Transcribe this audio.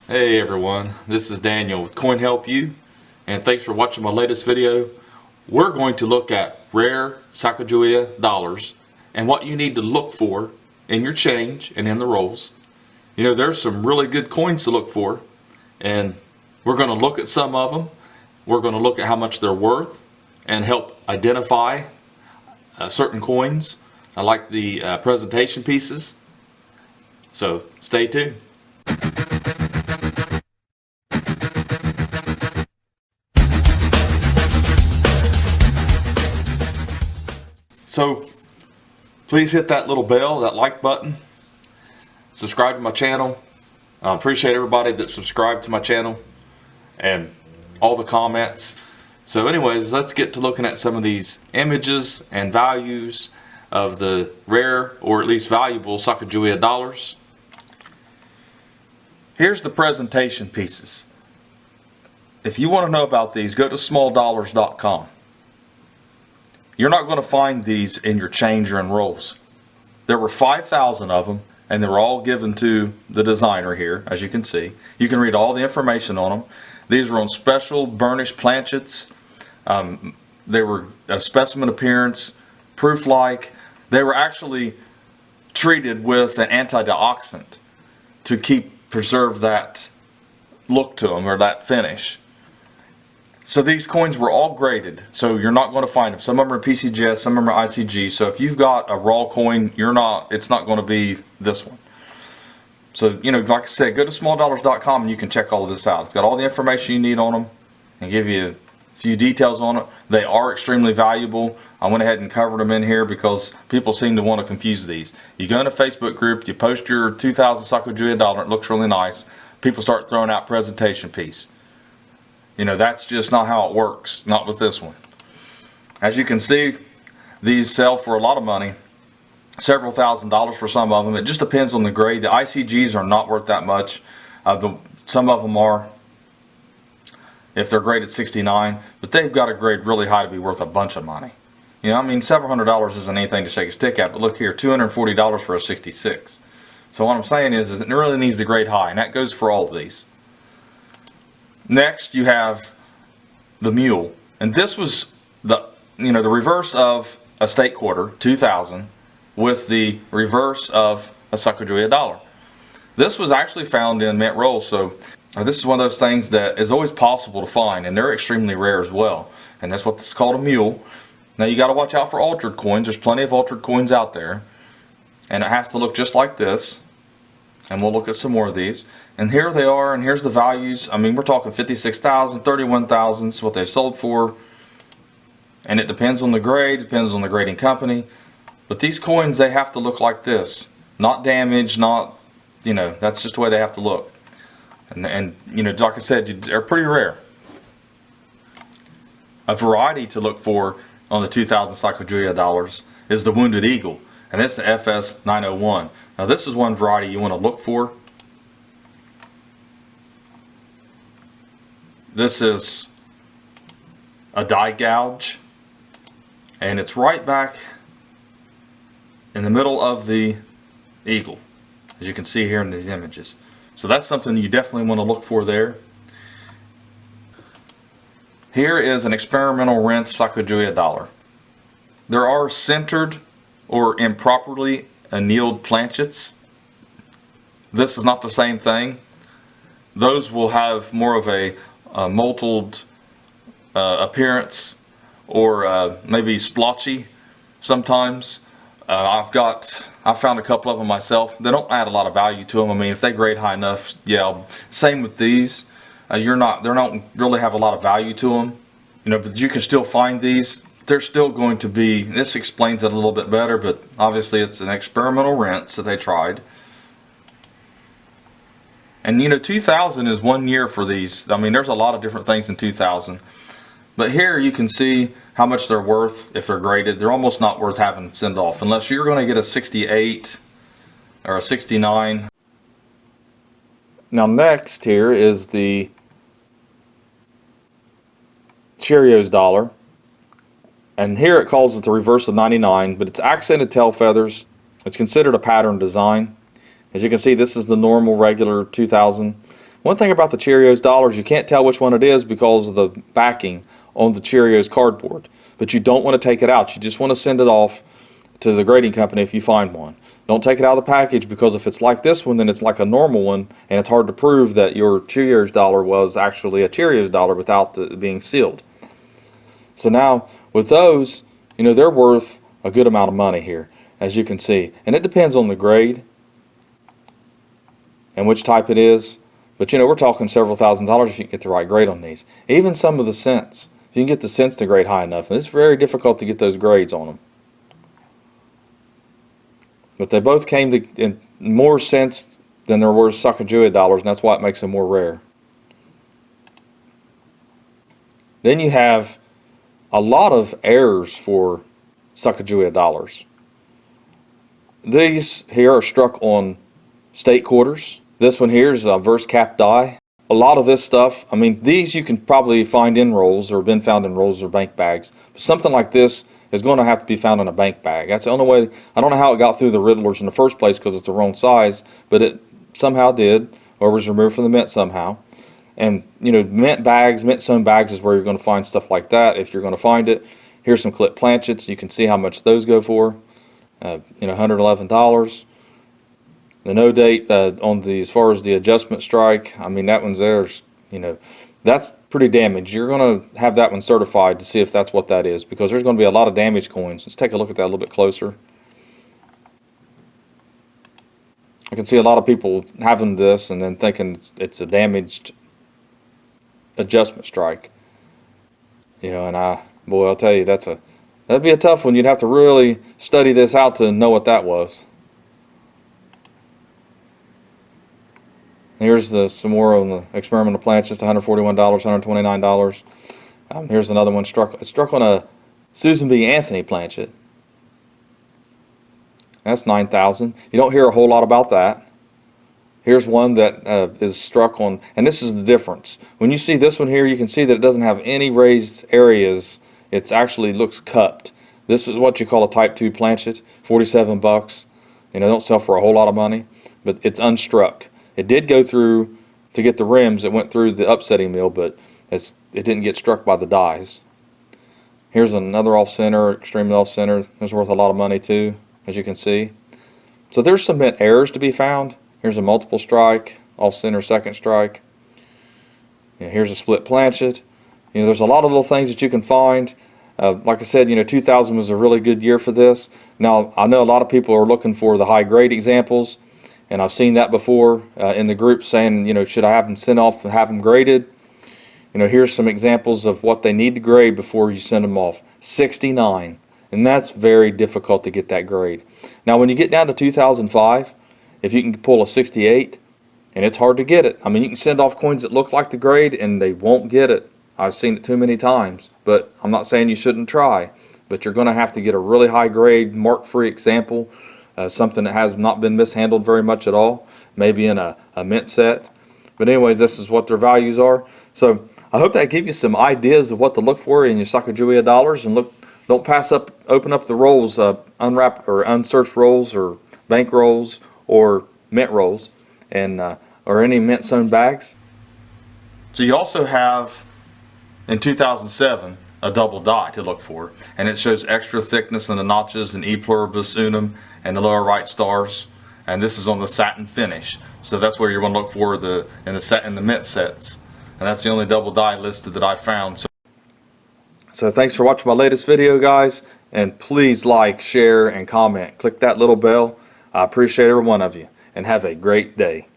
Hey everyone, this is Daniel with Coin Help You, and thanks for watching my latest video. We're going to look at rare Sacagawea dollars and what you need to look for in your change and in the rolls. You know, there's some really good coins to look for, and we're going to look at some of them. We're going to look at how much they're worth and help identify certain coins. I like the presentation pieces, so stay tuned. So please hit that little bell, that like button, subscribe to my channel. I appreciate everybody that subscribed to my channel and all the comments. So anyways, let's get to looking at some of these images and values of the rare, or at least valuable, Sacagawea dollars. Here's the presentation pieces. If you want to know about these, go to smalldollars.com. You're not going to find these in your change or in rolls. There were 5,000 of them, and they were all given to the designer here, as you can see. You can read all the information on them. These were on special burnished planchets. They were a specimen appearance, proof-like. They were actually treated with an antioxidant to preserve that look to them, or that finish. So these coins were all graded, so you're not going to find them. Some of them are PCGS, some of them are ICG. So if you've got a raw coin, it's not going to be this one. So, you know, like I said, go to smalldollars.com and you can check all of this out. It's got all the information you need on them and give you a few details on it. They are extremely valuable. I went ahead and covered them in here because people seem to want to confuse these. You go in a Facebook group, you post your 2000 Sacagawea dollar, it looks really nice. People start throwing out presentation piece. You know, that's just not how it works, not with this one. As you can see, these sell for a lot of money, several $1,000s for some of them. It just depends on the grade. The ICGs are not worth that much. Some of them are, if they're graded 69, but they've got to grade really high to be worth a bunch of money. You know, I mean, several $100s isn't anything to shake a stick at, but look here, $240 for a 66. So what I'm saying is it really needs to grade high, and that goes for all of these. Next, you have the Mule, and this was the reverse of a state quarter, 2000, with the reverse of a Sacagawea dollar. This was actually found in mint rolls, so this is one of those things that is always possible to find, and they're extremely rare as well. And that's what this is called, a Mule. Now you got to watch out for altered coins. There's plenty of altered coins out there, and it has to look just like this. And we'll look at some more of these. And here they are, and here's the values. I mean, we're talking 56,000, 31,000 is what they've sold for. And it depends on the grade, depends on the grading company. But these coins, they have to look like this. Not damaged, not, you know, that's just the way they have to look. And you know, like I said, they're pretty rare. A variety to look for on the 2000 Sacagawea dollars is the Wounded Eagle. And that's the FS 901. Now this is one variety you want to look for. This is a die gouge, and it's right back in the middle of the eagle, as you can see here in these images. So that's something you definitely want to look for there. Here is an experimental rinse Sacagawea dollar. There are centered or improperly annealed planchets. This is not the same thing. Those will have more of a mottled appearance, or maybe splotchy sometimes. I've found a couple of them myself. They don't add a lot of value to them. I mean, if they grade high enough, yeah. Same with these. They don't really have a lot of value to them. You know, but you can still find these. They're still going to be, this explains it a little bit better, but obviously it's an experimental rinse that they tried. And you know, 2000 is 1 year for these. I mean, there's a lot of different things in 2000. But here you can see how much they're worth if they're graded. They're almost not worth having sent off unless you're going to get a 68 or a 69. Now next here is the Cheerios dollar. And here it calls it the reverse of 99, but it's accented tail feathers. It's considered a pattern design. As you can see, this is the normal regular 2000, One thing about the Cheerios dollars, you can't tell which one it is because of the backing on the Cheerios cardboard. But you don't want to take it out. You just want to send it off to the grading company if you find one. Don't take it out of the package, because if it's like this one, then it's like a normal one, and it's hard to prove that your Cheerios dollar was actually a Cheerios dollar without being sealed. So now with those, you know, they're worth a good amount of money here, as you can see. And it depends on the grade and which type it is. But you know, we're talking several $1,000s if you can get the right grade on these. Even some of the cents, if you can get the cents to grade high enough, and it's very difficult to get those grades on them. But they both came to in more cents than there were Sacagawea dollars, and that's why it makes them more rare. Then you have a lot of errors for Sacagawea dollars. These here are struck on state quarters. This one here is a verse cap die. A lot of this stuff, I mean, these you can probably find in rolls or been found in rolls or bank bags. But something like this is going to have to be found in a bank bag. That's the only way. I don't know how it got through the Riddlers in the first place, because it's the wrong size, but it somehow did, or was removed from the mint somehow. And you know, mint bags, mint sewn bags is where you're going to find stuff like that if you're going to find it. Here's some clip planchets. You can see how much those go for. You know, $111. The no date on the, as far as the adjustment strike, I mean, that one's there's, you know, that's pretty damaged. You're going to have that one certified to see if that's what that is, because there's going to be a lot of damaged coins. Let's take a look at that a little bit closer. I can see a lot of people having this and then thinking it's a damaged adjustment strike. You know, and boy, I'll tell you, that'd be a tough one. You'd have to really study this out to know what that was. Here's some more on the experimental planchets, $141, $129. Here's another one struck on a Susan B. Anthony planchet. That's $9,000. You don't hear a whole lot about that. Here's one that is struck on, and this is the difference. When you see this one here, you can see that it doesn't have any raised areas. It actually looks cupped. This is what you call a Type 2 planchet, $47. You know, don't sell for a whole lot of money, but it's unstruck. It did go through to get the rims. It went through the upsetting mill, but it didn't get struck by the dies. Here's another off-center, extremely off-center. It's worth a lot of money too, as you can see. So there's some mint errors to be found. Here's a multiple strike, off-center second strike. And here's a split planchet. You know, there's a lot of little things that you can find. Like I said, you know, 2000 was a really good year for this. Now, I know a lot of people are looking for the high grade examples. And I've seen that before in the group saying, you know, should I have them sent off and have them graded? You know, here's some examples of what they need to grade before you send them off. 69. And that's very difficult to get that grade. Now, when you get down to 2005, if you can pull a 68, and it's hard to get it. I mean, you can send off coins that look like the grade, and they won't get it. I've seen it too many times. But I'm not saying you shouldn't try. But you're going to have to get a really high grade, mark-free example. Something that has not been mishandled very much at all, maybe in a mint set. But anyways, this is what their values are. So I hope that gave you some ideas of what to look for in your Sacagawea dollars. And look, don't open up the rolls, unwrap or unsearched rolls or bank rolls or mint rolls, and or any mint sewn bags. So you also have in 2007 a double die to look for, and it shows extra thickness in the notches and E pluribus unum and the lower right stars, and this is on the satin finish. So that's where you're going to look for in the mint sets, and that's the only double die listed that I found. So thanks for watching my latest video, guys, and please like, share, and comment. Click that little bell. I appreciate every one of you, and have a great day.